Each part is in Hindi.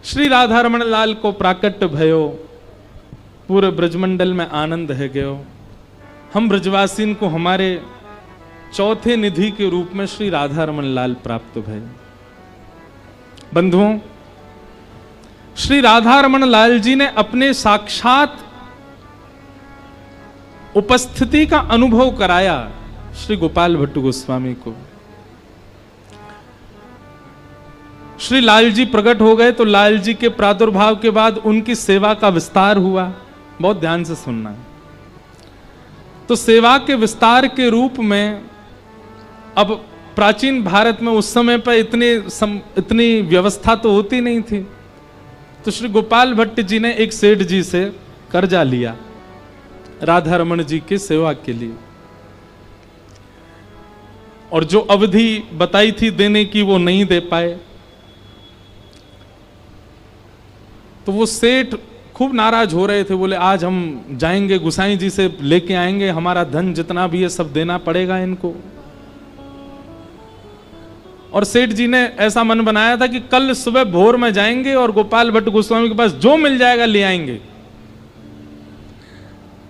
श्री राधा रमण लाल को प्राकट्य भयो, पूरे ब्रजमंडल में आनंद है गयो। हम ब्रजवासीन को हमारे चौथे निधि के रूप में श्री राधा रमण लाल प्राप्त भय। बंधुओं, श्री राधा रमण लाल जी ने अपने साक्षात उपस्थिति का अनुभव कराया श्री गोपाल भट्ट गोस्वामी को। श्री लाल जी प्रकट हो गए तो लाल जी के प्रादुर्भाव के बाद उनकी सेवा का विस्तार हुआ। बहुत ध्यान से सुनना। तो सेवा के विस्तार के रूप में अब प्राचीन भारत में उस समय पर इतनी व्यवस्था तो होती नहीं थी। तो श्री गोपाल भट्ट जी ने एक सेठ जी से कर्जा लिया राधा रमण जी की सेवा के लिए, और जो अवधि बताई थी देने की वो नहीं दे पाए। तो वो सेठ खूब नाराज हो रहे थे, बोले आज हम जाएंगे गुसाई जी से लेके आएंगे, हमारा धन जितना भी है सब देना पड़ेगा इनको। और सेठ जी ने ऐसा मन बनाया था कि कल सुबह भोर में जाएंगे और गोपाल भट्ट गोस्वामी के पास जो मिल जाएगा ले आएंगे।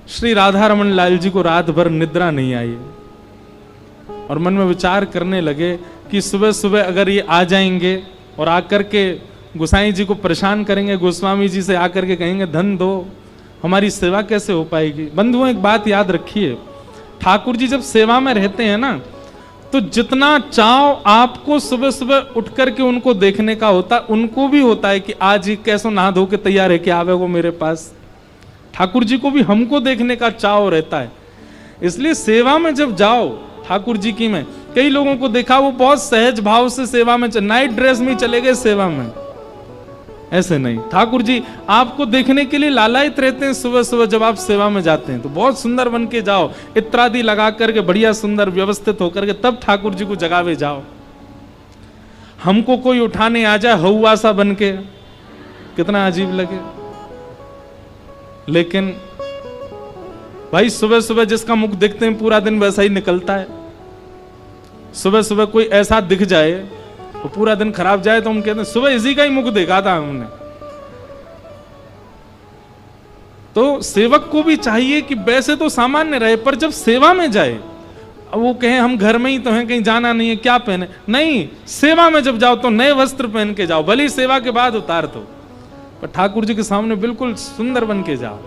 श्री राधा रमण लाल जी को रात भर निद्रा नहीं आई और मन में विचार करने लगे कि सुबह सुबह अगर ये आ जाएंगे और आकर के गोसाई जी को परेशान करेंगे, गोस्वामी जी से आकर के कहेंगे धन दो, हमारी सेवा कैसे हो पाएगी। बंधुओं, एक बात याद रखिए, ठाकुर जी जब सेवा में रहते हैं ना, तो जितना चाव आपको सुबह सुबह उठ करके उनको देखने का होता, उनको भी होता है कि आज ही कैसो नहा धो के तैयार है कि आवे वो मेरे पास। ठाकुर जी को भी हमको देखने का चाव रहता है। इसलिए सेवा में जब जाओ ठाकुर जी की, में कई लोगों को देखा वो बहुत सहज भाव से सेवा में नाइट ड्रेस में चले गए सेवा में, ऐसे नहीं। ठाकुर जी आपको देखने के लिए लालायित रहते हैं। सुबह सुबह जब आप सेवा में जाते हैं तो बहुत सुंदर बन के जाओ, इत्रादि लगा करके बढ़िया सुंदर व्यवस्थित होकर के तब ठाकुर जी को जगावे जाओ। हमको कोई उठाने आ जाए हौवा सा बन के, कितना अजीब लगे। लेकिन भाई सुबह सुबह जिसका मुख देखते हैं पूरा दिन वैसा ही निकलता है। सुबह सुबह कोई ऐसा दिख जाए तो पूरा दिन खराब जाए तो हम कहते हैं सुबह इसी का ही मुख देखा था हमने। तो सेवक को भी चाहिए कि वैसे तो सामान्य रहे, पर जब सेवा में जाए, वो कहे हम घर में ही तो हैं, कहीं जाना नहीं है, क्या पहने, नहीं, सेवा में जब जाओ तो नए वस्त्र पहन के जाओ, भले सेवा के बाद उतार दो, पर ठाकुर जी के सामने बिल्कुल सुंदर बन के जाओ।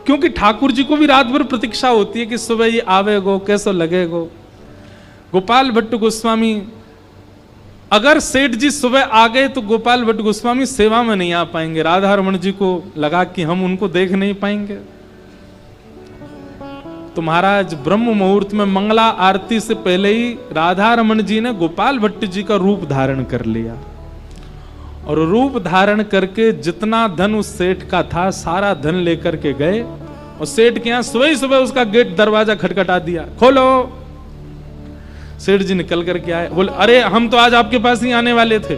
क्योंकि ठाकुर जी को भी रात भर प्रतीक्षा होती है कि सुबह ये आवेगो, कैसो लगेगो। गोपाल भट्ट गोस्वामी, अगर सेठ जी सुबह आ गए तो गोपाल भट्ट गोस्वामी सेवा में नहीं आ पाएंगे। राधा रमण जी को लगा कि हम उनको देख नहीं पाएंगे। तो महाराज ब्रह्म मुहूर्त में मंगला आरती से पहले ही राधा रमण जी ने गोपाल भट्ट जी का रूप धारण कर लिया, और रूप धारण करके जितना धन उस सेठ का था सारा धन लेकर के गए, और सेठ के यहां सुबह ही सुबह उसका गेट दरवाजा खटखटा दिया, खोलो। सेठ जी निकल करके आए, बोले अरे हम तो आज आपके पास ही आने वाले थे।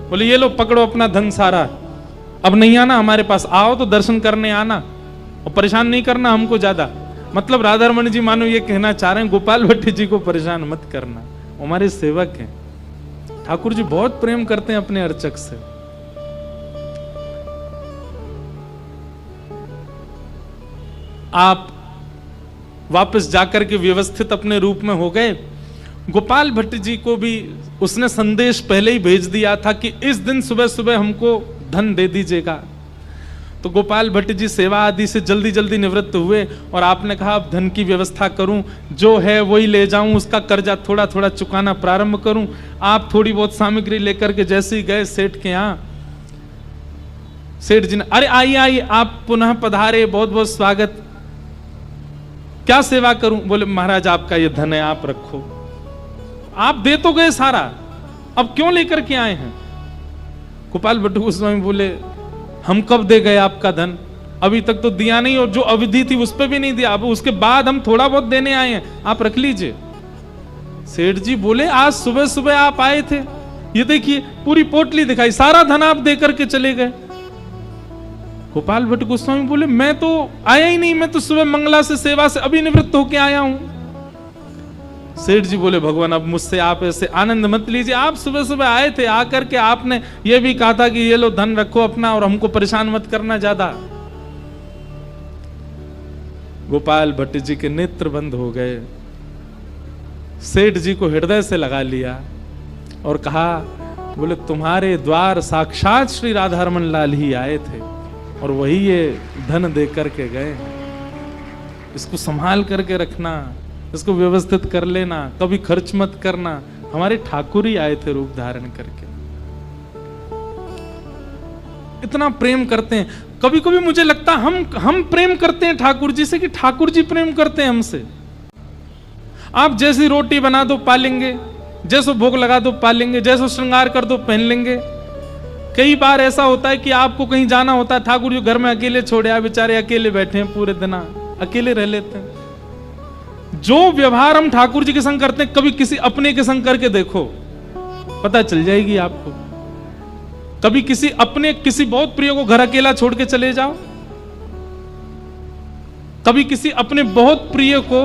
बोले ये लो पकड़ो अपना धन सारा, अब नहीं आना हमारे पास, आओ तो दर्शन करने आना और परेशान नहीं करना हमको ज्यादा। मतलब राधा रमण जी मानो ये कहना चाह रहे हैं गोपाल भट्ट जी को परेशान मत करना, हमारे सेवक हैं। ठाकुर जी बहुत प्रेम करते हैं अपने अर्चक से। आप वापस जाकर के व्यवस्थित अपने रूप में हो गए। गोपाल भट्ट जी को भी उसने संदेश पहले ही भेज दिया था कि इस दिन सुबह सुबह हमको धन दे दीजिएगा। तो गोपाल भट्ट जी सेवा आदि से जल्दी जल्दी निवृत्त हुए, और आपने कहा अब धन की व्यवस्था करूं, जो है वही ले जाऊं, उसका कर्जा थोड़ा थोड़ा चुकाना प्रारंभ करूं। आप थोड़ी बहुत सामग्री लेकर के जैसे ही गए सेठ के यहां, सेठ जी ने अरे आइए आइए आप पुनः पधारे, बहुत बहुत स्वागत, क्या सेवा करूं। बोले महाराज आपका ये धन है, आप रखो। आप दे तो गए सारा, अब क्यों लेकर के आए हैं। गोपाल भट्ट गोस्वामी बोले हम कब दे गए आपका धन, अभी तक तो दिया नहीं, और जो अवधि थी उस पर भी नहीं दिया, अब उसके बाद हम थोड़ा बहुत देने आए हैं, आप रख लीजिए। सेठ जी बोले आज सुबह सुबह आप आए थे, ये देखिए पूरी पोटली दिखाई, सारा धन आप दे करके चले गए। गोपाल भट्ट गोस्वामी बोले मैं तो आया ही नहीं, मैं तो सुबह मंगला से सेवा से अभी निवृत्त होके आया हूं। सेठ जी बोले भगवान अब मुझसे आप ऐसे आनंद मत लीजिए, आप सुबह सुबह आए थे, आकर के आपने ये भी कहा था कि ये लो धन रखो अपना और हमको परेशान मत करना ज्यादा। गोपाल भट्ट जी के नेत्र बंद हो गए, सेठ जी को हृदय से लगा लिया और कहा, बोले तुम्हारे द्वार साक्षात श्री राधा रमन लाल ही आए थे और वही ये धन दे करके गए, इसको संभाल करके रखना, इसको व्यवस्थित कर लेना, कभी खर्च मत करना। हमारे ठाकुर ही आए थे रूप धारण करके। इतना प्रेम करते हैं। कभी कभी मुझे लगता है हम प्रेम करते हैं ठाकुर जी से कि ठाकुर जी प्रेम करते हैं हमसे। आप जैसी रोटी बना दो पालेंगे, जैसो भोग लगा दो पालेंगे, जैसो श्रृंगार कर दो पहन लेंगे। कई बार ऐसा होता है कि आपको कहीं जाना होता है, ठाकुर जी घर में अकेले छोड़े, आप बेचारे अकेले बैठे हैं, पूरे दिन अकेले रह लेते हैं। जो व्यवहार हम ठाकुर जी के संग करते हैं, कभी किसी अपने के संग करके देखो, पता चल जाएगी आपको। कभी किसी अपने किसी बहुत प्रिय को घर अकेला छोड़ के चले जाओ, कभी किसी अपने बहुत प्रिय को,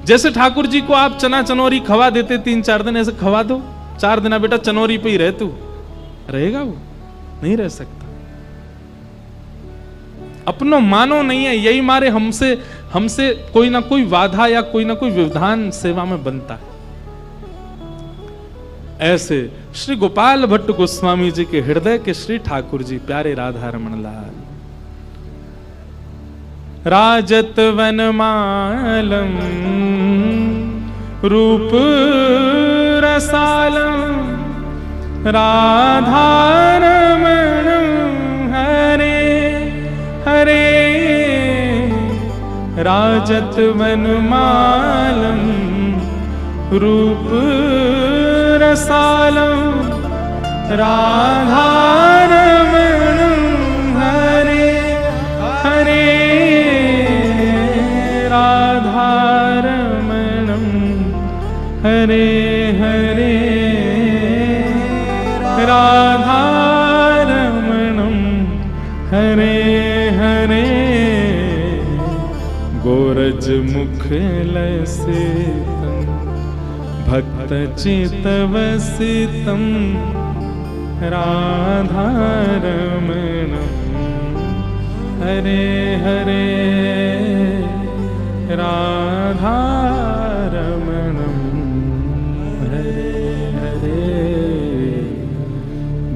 जैसे ठाकुर जी को आप चना चनौरी खवा देते 3-4 दिन, ऐसे खवा दो, 4 दिन बेटा चनौरी पे ही रह, तू रहेगा, वो नहीं रह सकता। अपनो मानो नहीं है, यही मारे हमसे कोई ना कोई बाधा या कोई ना कोई व्यवधान सेवा में बनता है। ऐसे श्री गोपाल भट्ट गोस्वामी जी के हृदय के श्री ठाकुर जी, प्यारे राधा रमन लाल। राजत वनमालम रूप रसालम राधा रमण हरे हरे। राजत वनमालम रूप रसालम राधा रमण हरे हरे। राधा रमणम हरे हरे। राधा रमणम हरे हरे। गोरज मुख लसितम भक्त चितवसितम राधा रमणम हरे हरे। राधा रमणम हरे हरे।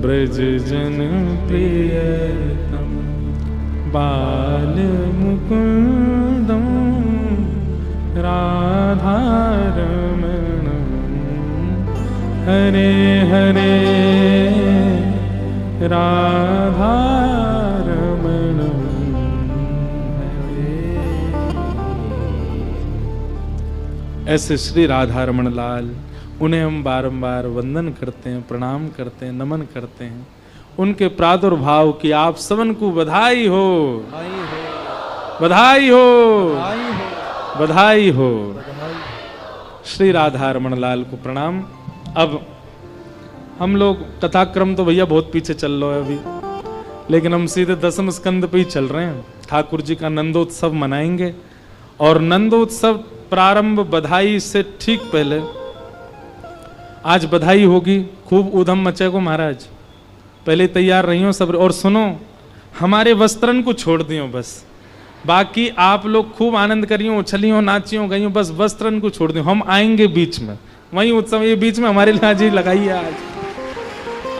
ब्रज जन प्रियतम बाल मुकुंदम राधा रमणम हरे हरे। राधा रमणम हरे। ऐसे श्री राधा रमन लाल, उन्हें हम बारंबार वंदन करते हैं, प्रणाम करते हैं, नमन करते हैं। उनके प्रादुर्भाव की आप सबन को बधाई हो, बधाई हो, बधाई हो। श्री राधा रमन लाल को प्रणाम। अब हम लोग कथाक्रम तो भैया बहुत पीछे चल रहा है अभी, लेकिन हम सीधे 10वें स्कंद पे ही चल रहे हैं। ठाकुर जी का नंदोत्सव मनाएंगे और नंदोत्सव प्रारंभ बधाई से ठीक पहले आज बधाई होगी। खूब ऊधम मचे को महाराज, पहले तैयार रही हो सब। और सुनो, हमारे वस्त्रन को छोड़ दियो बस, बाकी आप लोग खूब आनंद करियो, उछलियो, नाचियो, गइयो, बस वस्त्रन को छोड़ दियो। हम आएंगे बीच में, वही उत्सव ये बीच में हमारे लिए आज ही लगाइए।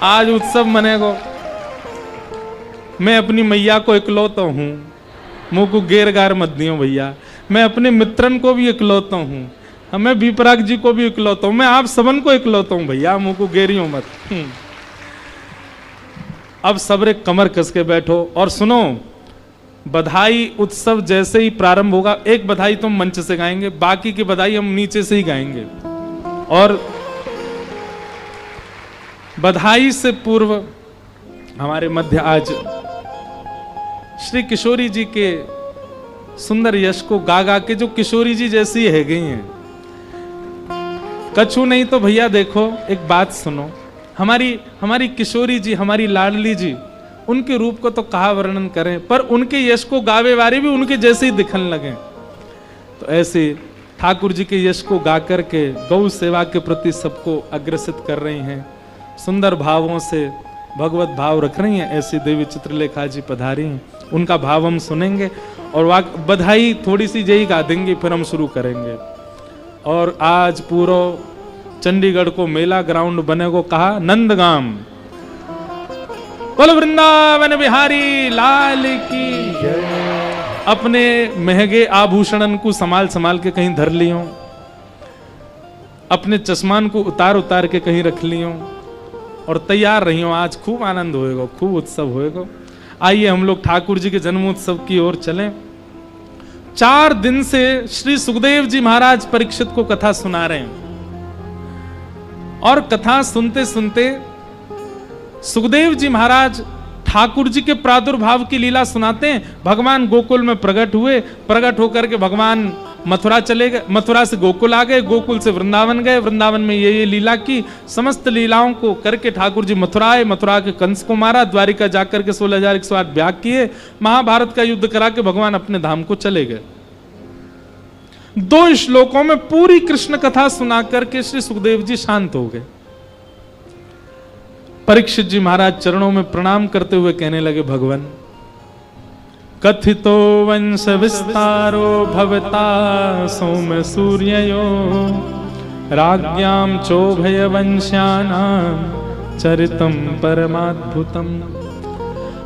आज उत्सव मनेगो। मैं अपनी मैया को इकलौता हूँ, मुँह को गेर गार मत दियो भैया। मैं अपने मित्रन को भी इकलौता हूँ, मैं विपराग जी को भी इकलौता हूँ, मैं आप सबन को इकलौता हूँ भैया, मुँह को गेरियो मत। अब सबरे कमर कस के बैठो और सुनो। बधाई उत्सव जैसे ही प्रारंभ होगा, एक बधाई तो हम मंच से गाएंगे, बाकी की बधाई हम नीचे से ही गाएंगे। और बधाई से पूर्व हमारे मध्य आज श्री किशोरी जी के सुंदर यश को गा गा के, जो किशोरी जी जैसी है गई हैं, कछु नहीं तो भैया देखो एक बात सुनो। हमारी किशोरी जी, हमारी लाडली जी, उनके रूप को तो कहा वर्णन करें, पर उनके यश को गावे वाले भी उनके जैसे ही दिखने लगे। तो ऐसे ठाकुर जी के यश को गा करके गौ सेवा के प्रति सबको अग्रसित कर रही हैं, सुंदर भावों से भगवत भाव रख रही हैं। ऐसी देवी चित्रलेखा जी पधारी हैं, उनका भाव हम सुनेंगे और बधाई थोड़ी सी यही गा देंगे, फिर हम शुरू करेंगे। और आज पूरा चंडीगढ़ को मेला ग्राउंड बने को कहा नंदगाम। बोलो वृंदावन बिहारी लाल की जय। अपने महंगे आभूषणन को संभाल संभाल के कहीं धर लियो, अपने चश्मान को उतार उतार के कहीं रख लियो और तैयार रही हो। आज खूब आनंद होएगा, खूब उत्सव होएगा। आइए हम लोग ठाकुर जी के जन्मोत्सव की ओर चलें। 4 दिन से श्री सुखदेव जी महाराज परीक्षित को कथा सुना रहे हैं और कथा सुनते सुनते सुखदेव जी महाराज ठाकुर जी के प्रादुर्भाव की लीला सुनाते हैं। भगवान गोकुल में प्रकट हुए, प्रकट होकर के भगवान मथुरा चले गए, मथुरा से गोकुल आ गए, गोकुल से वृंदावन गए, वृंदावन में ये लीला की। समस्त लीलाओं को करके ठाकुर जी मथुरा आए, मथुरा के कंस को मारा, द्वारिका जाकर के 16,108 ब्याह किए, महाभारत का युद्ध करा के भगवान अपने धाम को चले गए। 2 श्लोकों में पूरी कृष्ण कथा सुना करके श्री सुखदेव जी शांत हो गए। परीक्षित जी महाराज चरणों में प्रणाम करते हुए कहने लगे, भगवान कथितो वंश विस्तारो भवता सौम्य सूर्ययो राज्ञाम चोभय वंश्यानां चरितम परमाद्भुतम।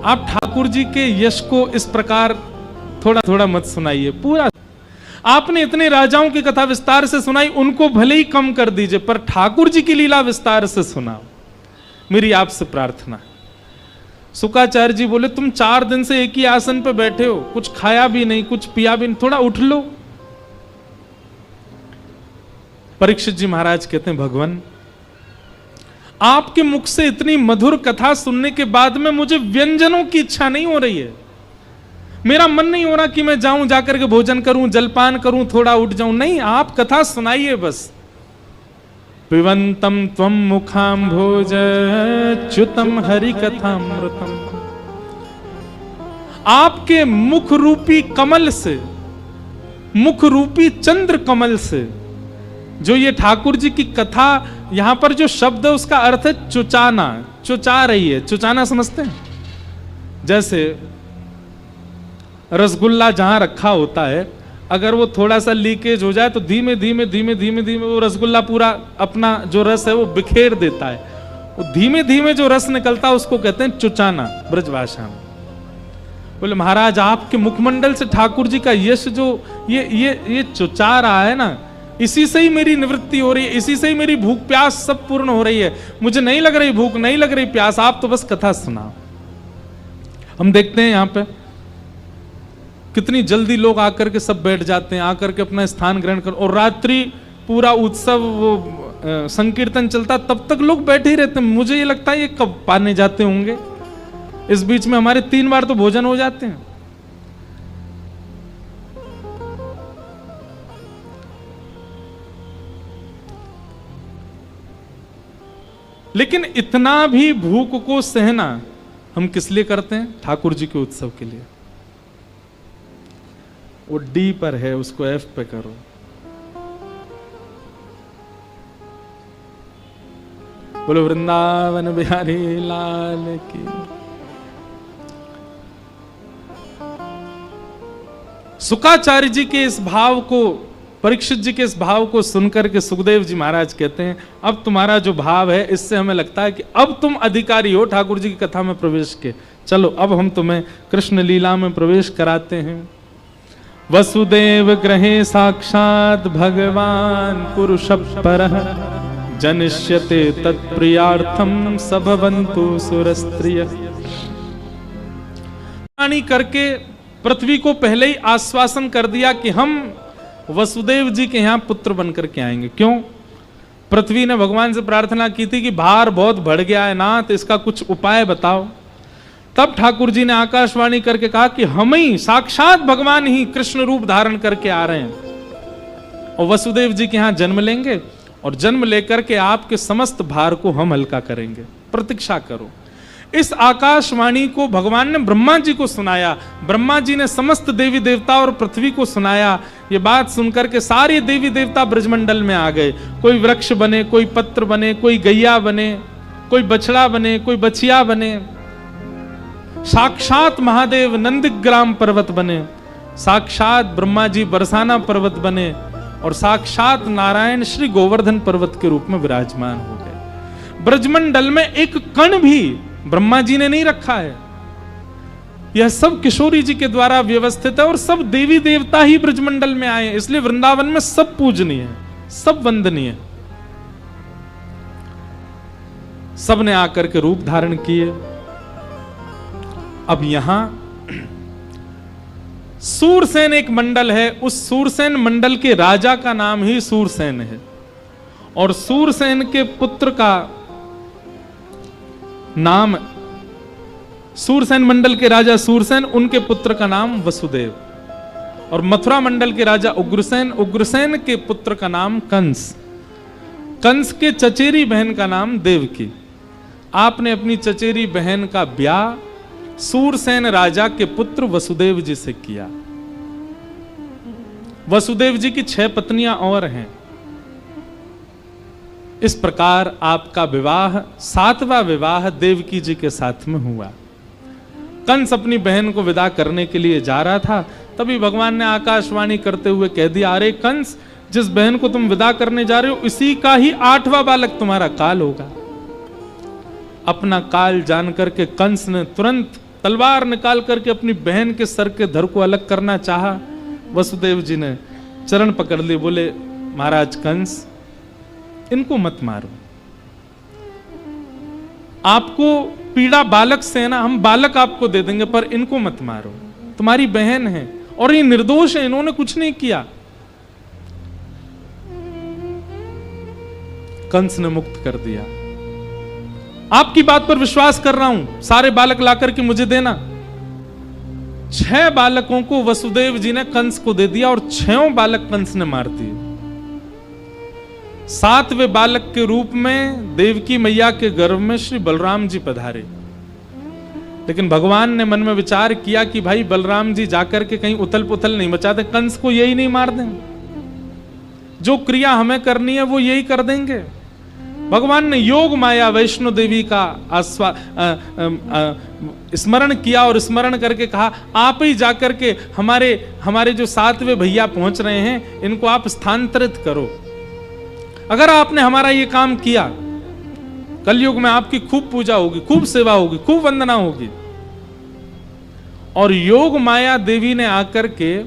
आप ठाकुर जी के यश को इस प्रकार थोड़ा थोड़ा मत सुनाइए, पूरा आपने इतने राजाओं की कथा विस्तार से सुनाई, उनको भले ही कम कर दीजिए, पर ठाकुर जी की लीला विस्तार से सुनाओ, मेरी आपसे प्रार्थना है। शुकाचार्य जी बोले, तुम 4 दिन से एक ही आसन पे बैठे हो, कुछ खाया भी नहीं, कुछ पिया भी नहीं, थोड़ा उठ लो। परीक्षित जी महाराज कहते हैं, भगवान आपके मुख से इतनी मधुर कथा सुनने के बाद में मुझे व्यंजनों की इच्छा नहीं हो रही है। मेरा मन नहीं हो रहा कि मैं जाऊं, जाकर के भोजन करूं, जलपान करूं, थोड़ा उठ जाऊं, नहीं, आप कथा सुनाइए बस। पिबंतम त्वं मुखाम्भोज च्युतम हरि कथामृतम। आपके मुख रूपी कमल से, मुख रूपी चंद्र कमल से जो ये ठाकुर जी की कथा, यहां पर जो शब्द है उसका अर्थ है चुचाना, चुचा रही है। चुचाना समझते हैं? जैसे रसगुल्ला जहां रखा होता है, अगर वो थोड़ा सा लीकेज हो जाए तो धीमे धीमे धीमे धीमे धीमे वो रसगुल्ला पूरा अपना जो रस है वो बिखेर देता है। वो धीमे धीमे जो रस निकलता है उसको कहते हैं चुचाना ब्रजभाषा में। बोले महाराज आपके मुखमंडल से ठाकुर जी का यश जो ये चुचा रहा है ना, इसी से ही मेरी निवृत्ति हो रही है, इसी से ही मेरी भूख प्यास सब पूर्ण हो रही है। मुझे नहीं लग रही भूख, नहीं लग रही प्यास, आप तो बस कथा सुनाओ। हम देखते हैं यहाँ पे कितनी जल्दी लोग आकर के सब बैठ जाते हैं, आकर के अपना स्थान ग्रहण कर, और रात्रि पूरा उत्सव वो संकीर्तन चलता, तब तक लोग बैठे ही रहते हैं। मुझे ये लगता है ये कब पाने जाते होंगे। इस बीच में हमारे 3 बार तो भोजन हो जाते हैं। लेकिन इतना भी भूख को सहना हम किस लिए करते हैं? ठाकुर जी के उत्सव के लिए। वो डी पर है, उसको एफ पे करो। बोलो वृंदावन बिहारी लाल की। शुकाचार्य जी के इस भाव को, परीक्षित जी के इस भाव को सुनकर के सुखदेव जी महाराज कहते हैं, अब तुम्हारा जो भाव है इससे हमें लगता है कि अब तुम अधिकारी हो ठाकुर जी की कथा में प्रवेश के। चलो अब हम तुम्हें कृष्ण लीला में प्रवेश कराते हैं। वसुदेव ग्रहे साक्षात भगवान पुरुष परः जनिष्यते तत्प्रियार्थम सभवन्तु सुरस्त्रिय। करके पृथ्वी को पहले ही आश्वासन कर दिया कि हम वसुदेव जी के यहां पुत्र बनकर के आएंगे। क्यों? पृथ्वी ने भगवान से प्रार्थना की थी कि भार बहुत बढ़ गया है ना, तो इसका कुछ उपाय बताओ। तब ठाकुर जी ने आकाशवाणी करके कहा कि हम ही साक्षात भगवान ही कृष्ण रूप धारण करके आ रहे हैं और वसुदेव जी के यहां जन्म लेंगे, और जन्म लेकर के आपके समस्त भार को हम हल्का करेंगे, प्रतीक्षा करो। इस आकाशवाणी को भगवान ने ब्रह्मा जी को सुनाया, ब्रह्मा जी ने समस्त देवी देवता और पृथ्वी को सुनाया। ये बात सुनकर के सारे देवी देवता ब्रजमंडल में आ गए। कोई वृक्ष बने, कोई पत्र बने, कोई गैया बने, कोई बछड़ा बने, कोई बछिया बने, साक्षात महादेव नंदग्राम पर्वत बने, साक्षात ब्रह्मा जी बरसाना पर्वत बने और साक्षात नारायण श्री गोवर्धन पर्वत के रूप में विराजमान हो गए। ब्रजमंडल में एक कण भी ब्रह्मा जी ने नहीं रखा है। यह सब किशोरी जी के द्वारा व्यवस्थित है और सब देवी देवता ही ब्रजमंडल में आए, इसलिए वृंदावन में सब पूजनीय है, सब वंदनीय है। सब ने आकर के रूप धारण किए। अब यहां सूरसेन एक मंडल है, उस सूरसेन मंडल के राजा का नाम ही सूरसेन है और सूरसेन के पुत्र का नाम, सूरसेन मंडल के राजा सूरसेन, उनके पुत्र का नाम वसुदेव, और मथुरा मंडल के राजा उग्रसेन, उग्रसेन के पुत्र का नाम कंस, कंस के चचेरी बहन का नाम देवकी। आपने अपनी चचेरी बहन का ब्याह सूरसेन राजा के पुत्र वसुदेव जी से किया। वसुदेव जी की 6 पत्नियां और हैं। इस प्रकार आपका विवाह, 7वां विवाह देवकी जी के साथ में हुआ। कंस अपनी बहन को विदा करने के लिए जा रहा था, तभी भगवान ने आकाशवाणी करते हुए कह दिया, अरे कंस, जिस बहन को तुम विदा करने जा रहे हो इसी का ही 8वां बालक तुम्हारा काल होगा। अपना काल जान करके कंस ने तुरंत तलवार निकाल करके अपनी बहन के सर के धड़ को अलग करना चाहा। वसुदेव जी ने चरण पकड़ लिए, बोले महाराज कंस, इनको मत मारो, आपको पीड़ा बालक से है ना, हम बालक आपको दे देंगे, पर इनको मत मारो, तुम्हारी बहन है और ये निर्दोष है, इन्होंने कुछ नहीं किया। कंस ने मुक्त कर दिया। आपकी बात पर विश्वास कर रहा हूं, सारे बालक लाकर के मुझे देना। 6 बालकों को वसुदेव जी ने कंस को दे दिया और 6 बालक कंस ने मार दिए। 7वें बालक के रूप में देवकी मैया के गर्भ में श्री बलराम जी पधारे। लेकिन भगवान ने मन में विचार किया कि भाई बलराम जी जाकर के कहीं उथल पुथल नहीं मचाते, कंस को यही नहीं मार दें, जो क्रिया हमें करनी है वो यही कर देंगे। भगवान ने योग माया वैष्णो देवी का स्मरण किया और स्मरण करके कहा, आप ही जाकर के हमारे जो 7वें भैया पहुंच रहे हैं इनको आप स्थानांतरित करो। अगर आपने हमारा ये काम किया, कलयुग में आपकी खूब पूजा होगी, खूब सेवा होगी, खूब वंदना होगी। और योग माया देवी ने आकर के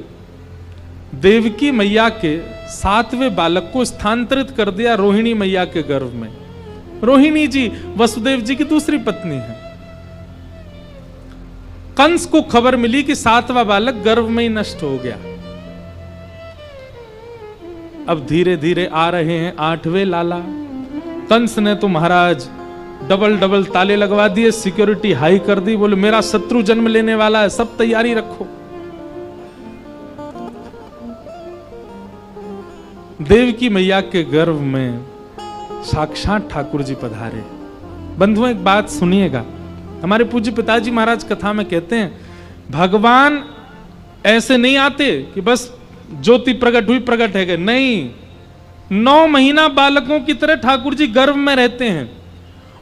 देवकी मैया के 7वें बालक को स्थानांतरित कर दिया रोहिणी मैया के गर्भ में। रोहिणी जी वसुदेव जी की दूसरी पत्नी है। कंस को खबर मिली कि 7वां बालक गर्भ में ही नष्ट हो गया। अब धीरे धीरे आ रहे हैं 8वें लाला। कंस ने तो महाराज डबल ताले लगवा दिए, सिक्योरिटी हाई कर दी, बोले मेरा शत्रु जन्म लेने वाला है, सब तैयारी रखो। देवकी मैया के गर्भ में साक्षात ठाकुर जी पधारे। बंधुओं एक बात सुनिएगा, हमारे पूज्य पिताजी महाराज कथा में कहते हैं, भगवान ऐसे नहीं आते कि बस ज्योति प्रकट हुई प्रकट है, नहीं, 9 महीना बालकों की तरह ठाकुर जी गर्भ में रहते हैं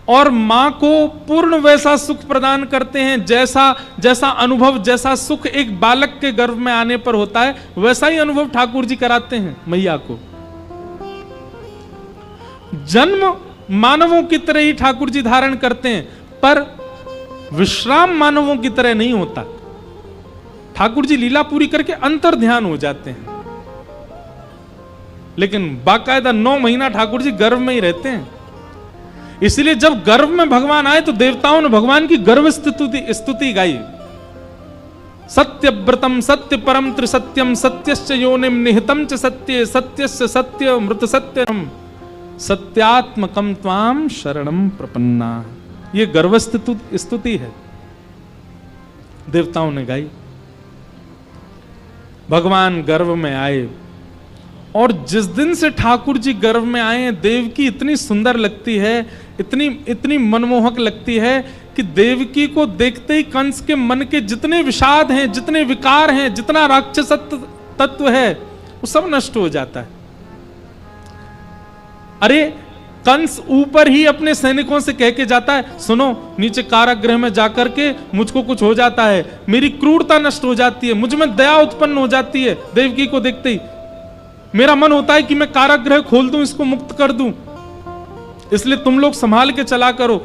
और मां को पूर्ण वैसा सुख प्रदान करते हैं जैसा अनुभव, जैसा सुख एक बालक के गर्भ में आने पर होता है, वैसा ही अनुभव ठाकुर जी कराते हैं मैया को। जन्म मानवों की तरह ही ठाकुर जी धारण करते हैं, पर विश्राम मानवों की तरह नहीं होता। ठाकुर जी लीला पूरी करके अंतर ध्यान हो जाते हैं, लेकिन बाकायदा 9 महीना ठाकुर जी गर्भ में ही रहते हैं। इसलिए जब गर्भ में भगवान आए तो देवताओं ने भगवान की गर्भ स्तुति गाई। सत्यव्रतम सत्य परम त्रिसत्यम सत्यश्च योनिम निहितम च सत्ये सत्यस्य सत्य मृत सत्यम सत्यात्मकम त्वाम शरणम प्रपन्ना। ये गर्भ स्तुति है, देवताओं ने गाई। भगवान गर्भ में आए और जिस दिन से ठाकुर जी गर्भ में आए, देवकी इतनी सुंदर लगती है, इतनी मनमोहक लगती है कि देवकी को देखते ही कंस के मन के जितने विषाद हैं, जितने विकार हैं, जितना राक्षस तत्व है, वो सब नष्ट हो जाता है। अरे कंस ऊपर ही अपने सैनिकों से कह के जाता है, सुनो नीचे कारागृह में जाकर के मुझको कुछ हो जाता है, मेरी क्रूरता नष्ट हो जाती है, मुझ में दया उत्पन्न हो जाती है। देवकी को देखते ही मेरा मन होता है कि मैं कारागृह खोल दूं, इसको मुक्त कर दूं, इसलिए तुम लोग संभाल के चला करो।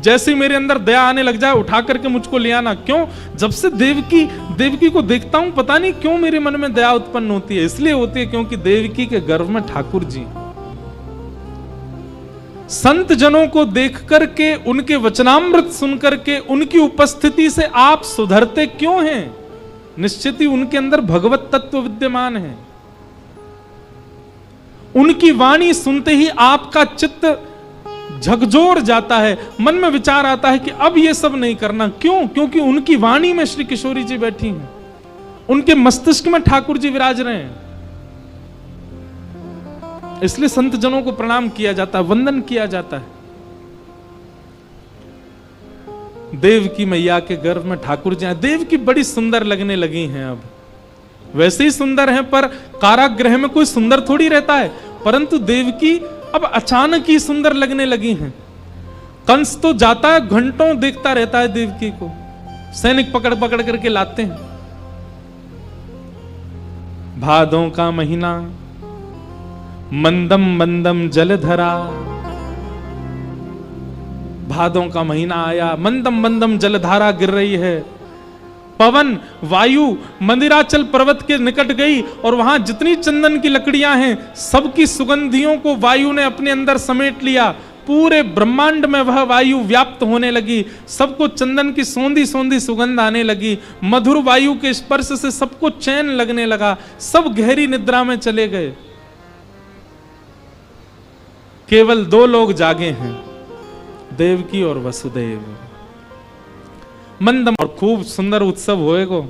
जैसे ही मेरे अंदर दया आने लग जाए उठा करके मुझको ले आना। क्यों? जब से देवकी को देखता हूं, पता नहीं क्यों मेरे मन में दया उत्पन्न होती है। इसलिए होती है क्योंकि देवकी के गर्भ में ठाकुर जी। संत जनों को देख करके, उनके वचनामृत सुन करके, उनकी उपस्थिति से आप सुधरते क्यों हैं? निश्चित ही उनके अंदर भगवत तत्व विद्यमान है। उनकी वाणी सुनते ही आपका चित्त झकझोर जाता है, मन में विचार आता है कि अब ये सब नहीं करना। क्यों? क्योंकि उनकी वाणी में श्री किशोरी जी बैठी हैं, उनके मस्तिष्क में ठाकुर जी विराज रहे हैं। इसलिए संत जनों को प्रणाम किया जाता है, वंदन किया जाता है। देवकी मैया के गर्भ में ठाकुर जी। देवकी बड़ी सुंदर लगने लगी हैं। अब वैसे ही सुंदर हैं, पर कारागृह में कोई सुंदर थोड़ी रहता है, परंतु देवकी अब अचानक ही सुंदर लगने लगी हैं। कंस तो जाता है, घंटों देखता रहता है देवकी को, सैनिक पकड़ पकड़ करके लाते हैं। भादों का महीना, मंदम मंदम जलधरा। भादों का महीना आया, मंदम मंदम जलधारा गिर रही है। पवन वायु मंदिराचल पर्वत के निकट गई और वहां जितनी चंदन की लकड़ियां हैं, सबकी सुगंधियों को वायु ने अपने अंदर समेट लिया। पूरे ब्रह्मांड में वह वायु व्याप्त होने लगी। सबको चंदन की सौंधी सौंधी सुगंध आने लगी। मधुर वायु के स्पर्श से सबको चैन लगने लगा। सब गहरी निद्रा में चले गए। केवल दो लोग जागे हैं, देवकी और वसुदेव। मंदम और खूब सुंदर उत्सव होएगो।